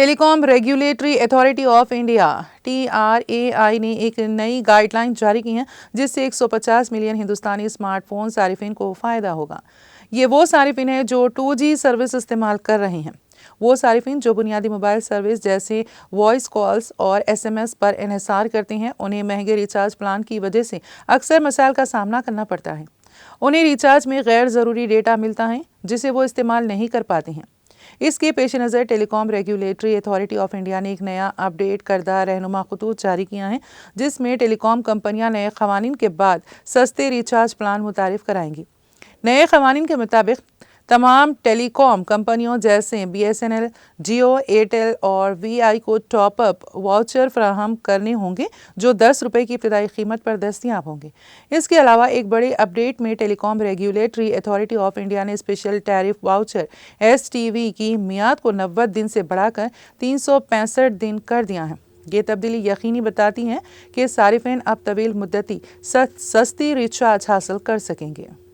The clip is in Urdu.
Tele com regulatory authority of India TRAI نے ایک نئی گائیڈ لائن جاری کی ہیں جس سے 150 ملین ہندوستانی اسمارٹ فون صارفین کو فائدہ ہوگا۔ یہ وہ صارفین ہیں جو 2G سروس استعمال کر رہے ہیں۔ وہ صارفین جو بنیادی موبائل سروس جیسے وائس کالز اور SMS پر انحصار کرتے ہیں، انہیں مہنگے ریچارج پلان کی وجہ سے اکثر مسائل کا سامنا کرنا پڑتا ہے۔ انہیں ریچارج میں غیر ضروری ڈیٹا ملتا ہے جسے وہ استعمال نہیں کر پاتے ہیں۔ اس کے پیش نظر ٹیلی کام ریگولیٹری اتھارٹی آف انڈیا نے ایک نیا اپ ڈیٹ کردہ رہنما خطوط جاری کیا ہے، جس میں ٹیلی کام کمپنیاں نئے قوانین کے بعد سستے ریچارج پلان متعارف کرائیں گی۔ نئے قوانین کے مطابق تمام ٹیلی کام کمپنیوں جیسے BSNL، جیو، ایئرٹیل اور VI کو ٹاپ اپ واؤچر فراہم کرنے ہوں گے جو ₹10 کی ابتدائی قیمت پر دستیاب ہوں گے۔ اس کے علاوہ ایک بڑے اپ ڈیٹ میں ٹیلی کام ریگولیٹری اتھارٹی آف انڈیا نے اسپیشل ٹیرف واؤچر STV کی میعاد کو 90 دن سے بڑھا کر 365 دن کر دیا ہے۔ یہ تبدیلی یقینی بتاتی ہے کہ صارفین اب طویل مدتی سستی ریچارج حاصل کر سکیں گے۔